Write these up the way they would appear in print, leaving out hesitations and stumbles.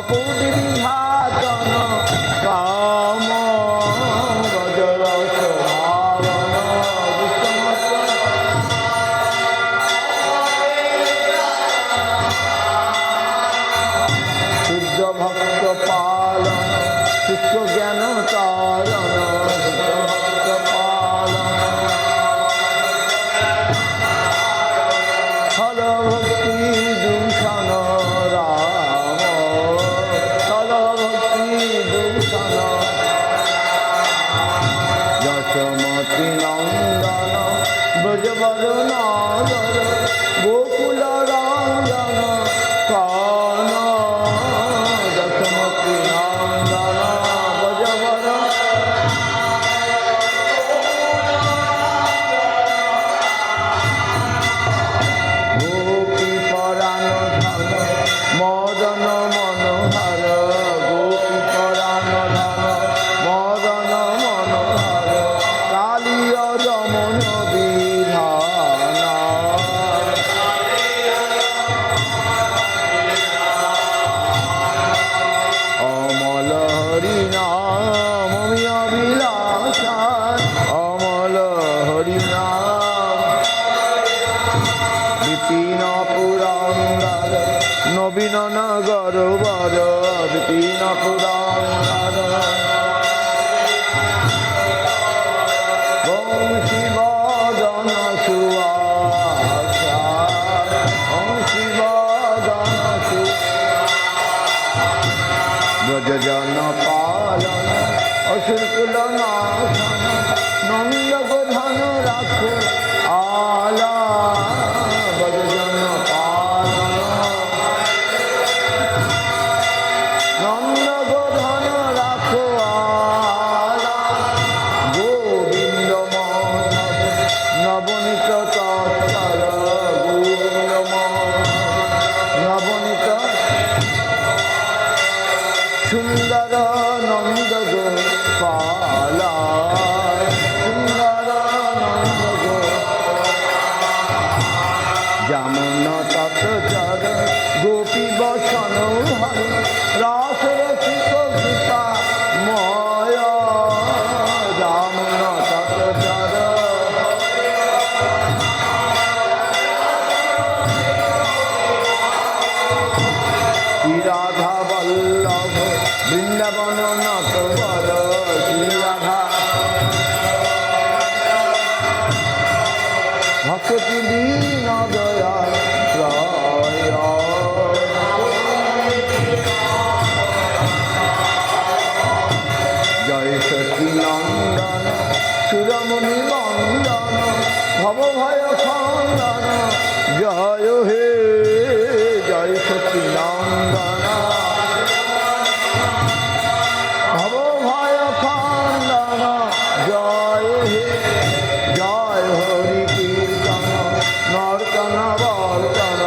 কপৌটি বিঘাতন কাম গজরস ভাবন শুদ্ধ ভক্ত পালন শুষ্ক জ্ঞান তারণ ভক্ত পালন ফল ভক্তি দূষণ রাম ফল ভক্তি দূষণ যশোমতি নন্দন ব্রজবর নাদর গোকুল রঞ্জন কান যশোমতি নন্দন ব্রজবর গোপী পরাণ ধন মদন মনোহর গোপী পরাণ ধন মদন মনোহর কালিয় রমণ বিধান অমল হরি নাম অভিলাষ অমল হরি নাম বিপিন পুরন্দর নবীন নগর বর বিপিন পুরন্দর বংশী বদন সুআশা বংশী বদন ব্রজজন পালন অসুরকুল নাশন নন্দ গোধন রাখো আলা ব্রজজন পালন নন্দ গোধন রাখো আলা গোবিন্দ মাধব নবনীত তৎপর গোবিন্দ মাধব নবনীত সুন্দর নন্দ গোপাল সুন্দর নন্দ যেমন তৎচর গোপী বসন হরি রাস রসিক কৃপা ময় যেমন তৎচর রাধা বল্লভ বৃন্দাবন নটবর শ্রী রাধা ভক্তি দীন দয়াল জয় সতী নন্দন সুরমণি বন্দন ভব ভয় খণ্ডন জয় হে জয় সতী নন্দন ভব ভয় খণ্ডন জয় হে জয় হরি কীর্তন নর্তন বর্তন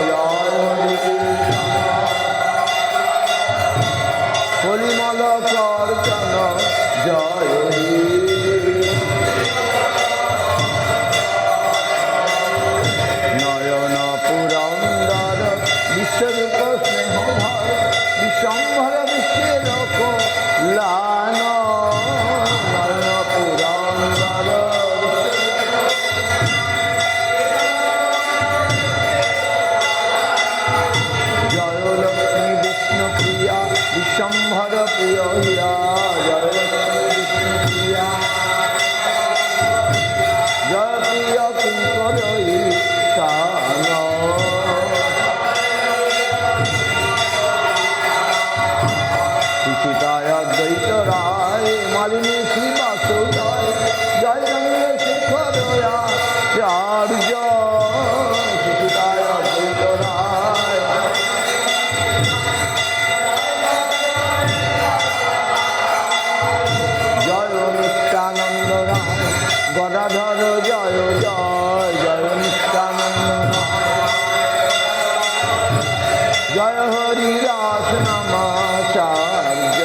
জয় হরি কীর্তন পরিমল কর্তন জয় হে নয়ন পুরন্দর বিশ্বরূপ স্নেহধর বিশ্বম্ভর বিশ্বের লান নয়ন পুরন্দর জয় লক্ষ্মী বিষ্ণু প্রিয়া বিশ্বম্ভর প্রিয় হিয়া জয় লক্ষ্মী বিষ্ণু প্রিয়া জয় প্রিয় কিঙ্কর ঈশান সুচিতায় দ্বৈত রায় মালিনী শ্রীবাসুদায় জয় রঙ্গ শেখর আচার্য সুচিতায় দ্বৈত রায় জয় নিত্যানন্দ রায় গদাধর জয় জয় জয় নিত্যানন্দ জয় হরি দাস নমাচার্য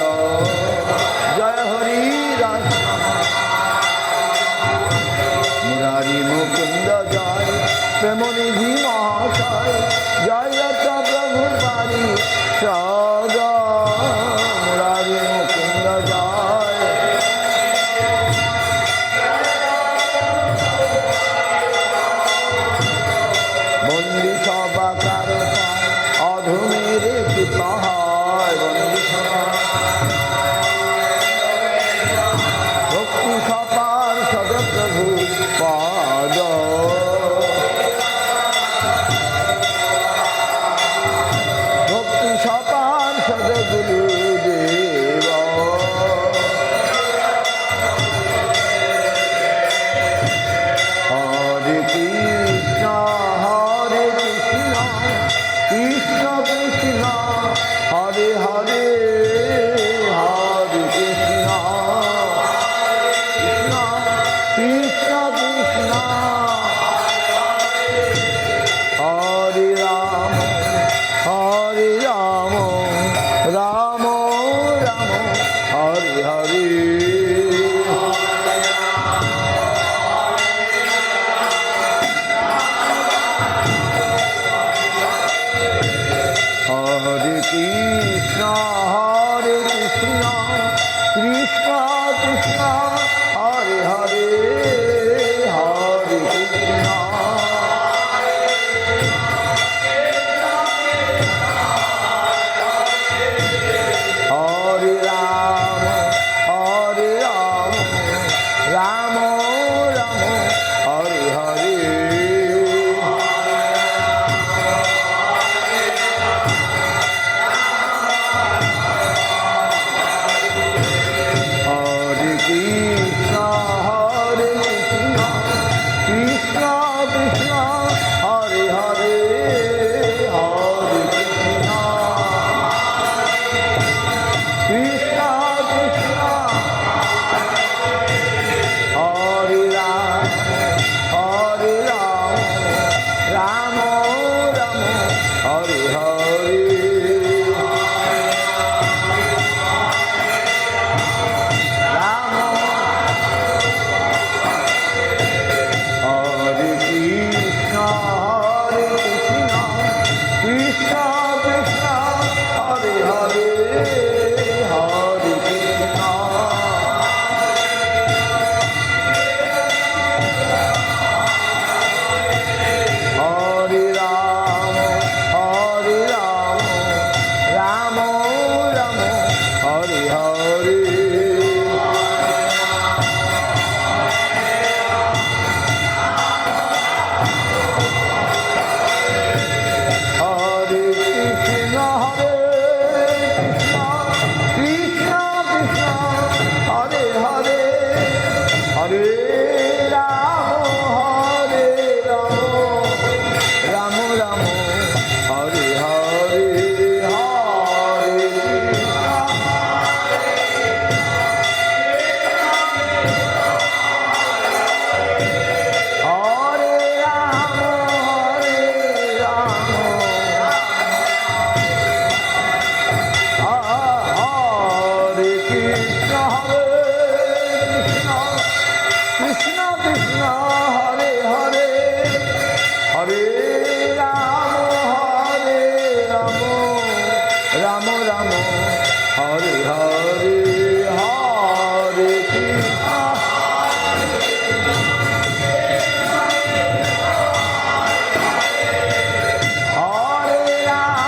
জয় হরি দাস মুরারি মুকুন্দ জয় প্রেমনিধি মহাশয় জয় লতা প্রভু পারি সদা মুরারি মুকুন্দ জয় বন্দি সবাকার অধমের কৃপা হয় বন্দি ভক্তি সপার সদপ্রভু পদ ভক্তি সপার সদগুরু দেব হরে কৃষ্ণ হরে কৃষ্ণ কৃষ্ণ কৃষ্ণ হরে হরে হরে কৃষ্ণ কৃষ্ণ কৃষ্ণ হরে রাম রাম রাম হরে হরে হরে কৃষ্ণ কৃষ্ণ কৃষ্ণ হরে হরে হরে কৃষ্ণ হরে রাম রাম রাম হরে হরে হরে কৃষ্ণ কৃষ্ণ কৃষ্ণ হরে হরে হরে কৃষ্ণ কৃষ্ণ কৃষ্ণ হরে রাম রাম রাম হরে হরে রাম হরে কৃষ্ণ কৃষ্ণ কৃষ্ণ হরে হরে হরে কৃষ্ণ হরে রাম রাম রাম হরে হরে হরে কৃষ্ণ কৃষ্ণ কৃষ্ণ হরে হরে হরে রাম রাম রাম হরে হরে হরে হরে রাম হরে কৃষ্ণ কৃষ্ণ কৃষ্ণ হরে হরে হরে রাম হরে রাম হরে কৃষ্ণ কৃষ্ণ কৃষ্ণ হরে হরে হরে কৃষ্ণ হরে কৃষ্ণ কৃষ্ণ কৃষ্ণ হরে হরে হরে কৃষ্ণ কৃষ্ণ কৃষ্ণ হরে হরে হরে কৃষ্ণ কৃষ্ণ কৃষ্ণ হরে হরে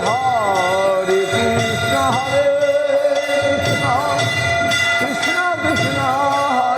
হরে কৃষ্ণ হরে কৃষ্ণ কৃষ্ণ কৃষ্ণ হরে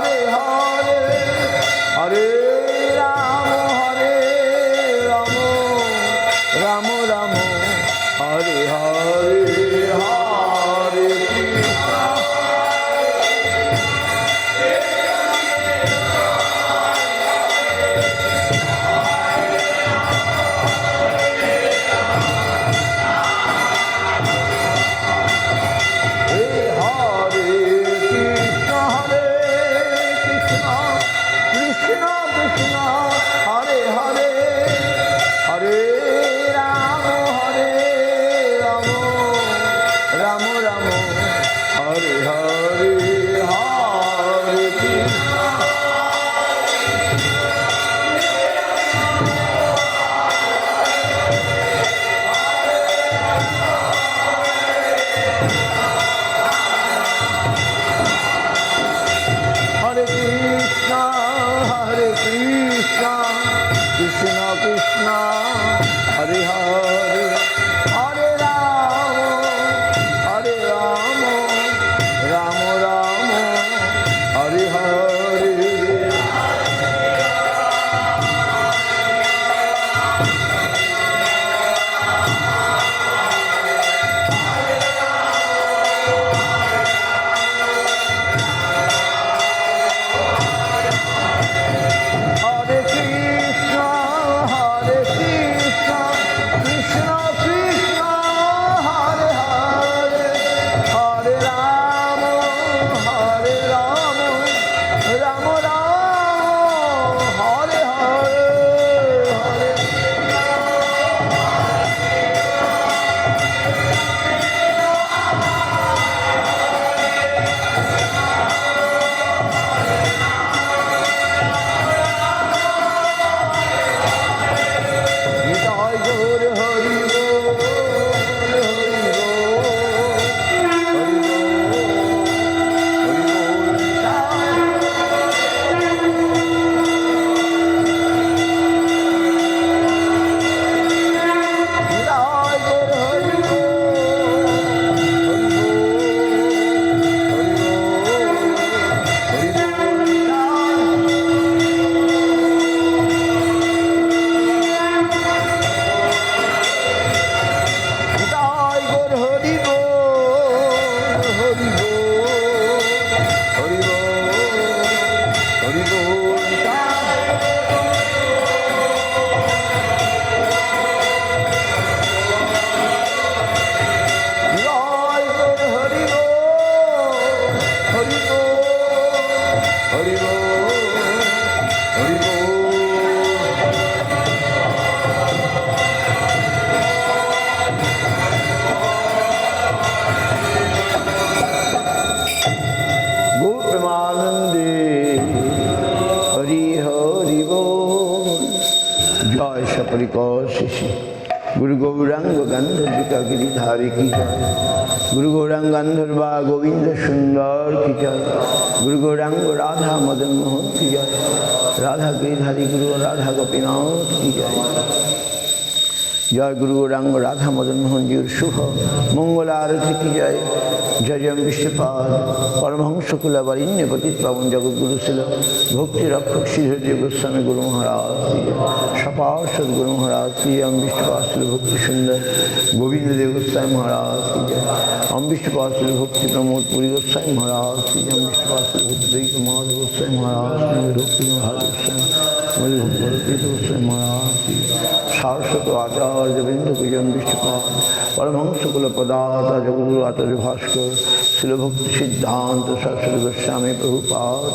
হরি বল হরি বল হরি বল প্রেমানন্দে হরি হরি বল। জয় সপরিকর শিশি গুরু গৌরাঙ্গ গান্ধর্বিকা গিরিধারী কি জয়। গুরু গৌরাঙ্গ গান্ধর্বা গোবিন্দ সুন্দর কি জয়। গুরু গৌরাঙ্গ রাধা মদন মোহন কি জয়। রাধা গিরিধারী গুরু রাধা গোপীনাথ কি জয়। জয় গুরু গৌরাঙ্গ রাধা মদন মোহন জির শুভ মঙ্গল আরতি কি জয়। জয় জয় বিষ্ণুপাদ পরমহংস কুলাবরিণ্য পতিত পাবন জগৎগুরু ছিল ভক্তি রক্ষক শ্রীধর গোস্বামী গুরু মহারাজ সপার্ষদ গুরু মহারাজ শ্রী অম বিষ্ণুপাদ ছিল ভক্তি সুন্দর গোবিন্দ দেব গোস্বামী মহারাজ কি জয়। অম বিষ্ণুপাদ ছিল ভক্তি প্রমোদ পুরী গোস্বামী মহারাজ শ্রী অম বিষ্ণুপাদ ছিল ভক্তি দৈত মাধব গোস্বামী মহারাজ ভক্তি মহারাজ গোস্বামী গোস্বামী মহারাজ সারস্বত আচার্য বৃন্দ কুজম বিষ্ণুপাদ পরমহংস কুল পদাতা জগগুরু আচার্য ভাস্কর শিলভক্তি সিদ্ধান্ত সরস্বতী গোস্বামী প্রভুপাদ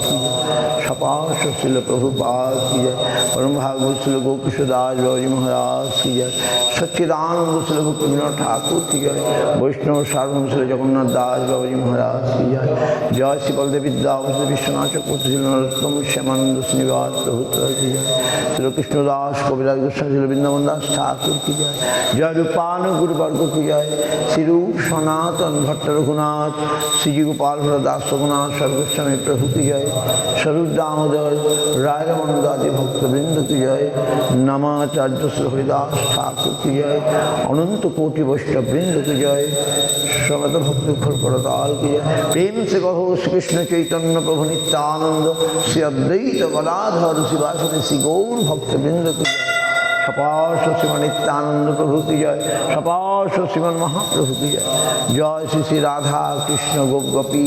সপার্ষ শিল প্রভুপাদ কি যায়। পরম ভাগবত শিল গোকিশোর দাস বাবাজি মহারাজ কি যায়। সচ্চিদানন্দ শিল ভক্তি বিনোদ ঠাকুর কি যায়। বৈষ্ণব সার্বভৌম শিল জগন্নাথ দাস বাবাজি মহারাজ কি যায়। জয় শ্রী বলদেব বিদ্যা বিশ্বনাথ চক্রবর্তী শিল নরোত্তম শ্যামানন্দ শ্রীনিবাস প্রভুত্র কি যায়। শ্রীকৃষ্ণ দাস কবিরাজ গোস্বামী শিল বৃন্দাবন দাস ঠাকুর কি যায়। জয় রূপান গুরুবর্গ কি যায়। শ্রীরূপ সনাতন ভট্ট রঘুনাথ শ্রীজি গোপাল দাস রঘুনাথ সর্গোস্বামী প্রভু কি জয়। স্বরূপ দামোদর রায় রমানন্দ আদি ভক্তবৃন্দ কি জয়। নামাচার্য শ্রী হরিদাস ঠাকুর কি জয়। অনন্ত কোটি বৈষ্ণববৃন্দ কি জয়। সমত ভক্তি করতাল কি জয়। প্রেম সে কहो শ্রীকৃষ্ণ চৈতন্য প্রভু নিত্যানন্দ শ্রী অদ্বৈত গদাধর শিবাসনে শ্রী গৌর ভক্তবৃন্দ কি জয়। সপার্ষ শ্রীমান নিত্যানন্দ প্রভু কি জয়। সপার্ষ শ্রীমান মহাপ্রভু কি জয়। জয় শ্রী শ্রী রাধা কৃষ্ণ গোপ গোপী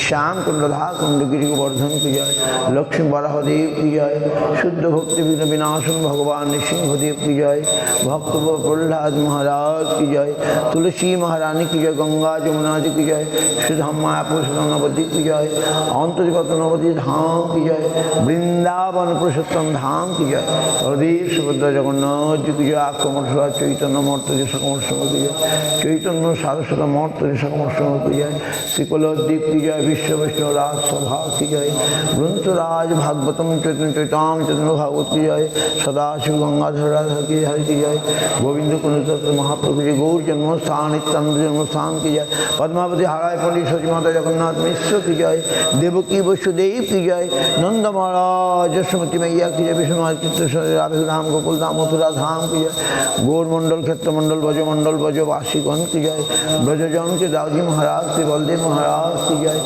শ্যামকুণ্ড রাধাকুণ্ড গিরি গোবর্ধন কি জয়। লক্ষ্মী বরাহদেব কি জয়। শুদ্ধ ভক্তি বিঘ্ন বিনাশন ভগবান নৃসিংহদেব কি জয়। ভক্ত প্রহ্লাদ মহারাজ কি জয়। তুলসী মহারানী কি জয়। গঙ্গা যমুনা जी की जय। श्रीधाम मायापुर नवदी की जय। अंतर्गत नवदी धाम की जय। वृंदावन पुरुषोत्तम धाम की जय। हृदय सुभद्रा जगन्नाथ जी की जय। आक्रमण चैतन्य मर्तजी सकमर की जय। चैतन्य सारस्वत मर्तजी सकमर की जय। श्रीकुलद्वीप की जय। विश्व वैष्णव राजसभा की जय। ग्रंथराज भागवतम चैतन्य चैताम चैतन्य भागवत की जय। सदाशिव गंगाधर राधा की हरि की जय। गोविंद कुंद महाप्रभु जी गौर जन्मस्थान नित्यानंद जन्मस्थान की जय। पद्मावती हाराय पंडित सची माता जगन्नाथ मिश्र की जय। देवकी वसुदेव की जय। नंद महाराज यशोमती मैया की जय। विष्णु चित्र राधे धाम गोकुल धाम मथुरा धाम की जय। गौर मंडल क्षेत्र मंडल ब्रजवासीगण की जय। ब्रजजन के दाऊजी महाराज श्री बलदेव महाराज की जय।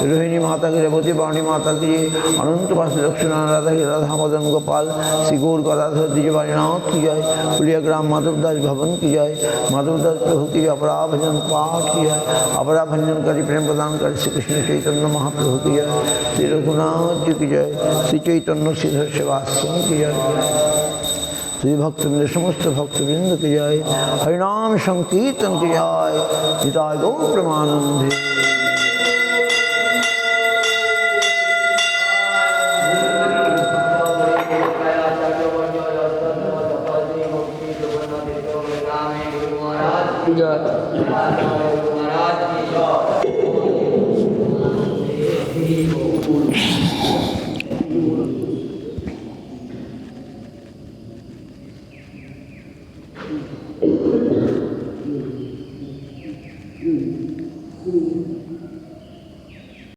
रोहिणी माता की रेवती वाणी माता की जय। अनंत पास लक्ष्मण राधा की राधा मदन गोपाल श्री गौर गदाधर द्विजवारीनाथ की जय। पुलियाग्राम माधवदास भवन की जय। माधवदास प्रभु की अपरा भजन पाठ की जय। अपरा भंजन करी प्रेम प्रदान कर श्री कृष्ण चैतन्य महाप्रभु की जय। श्री रघुनाथ जी की जय। श्री चैतन्य श्रीधर सेवाश्रम की जय। श्री भक्तवृंद समस्त भक्तवृंद की जय। हरिनाम संकीर्तन की जय। निताय गौर प्रेमानंदे।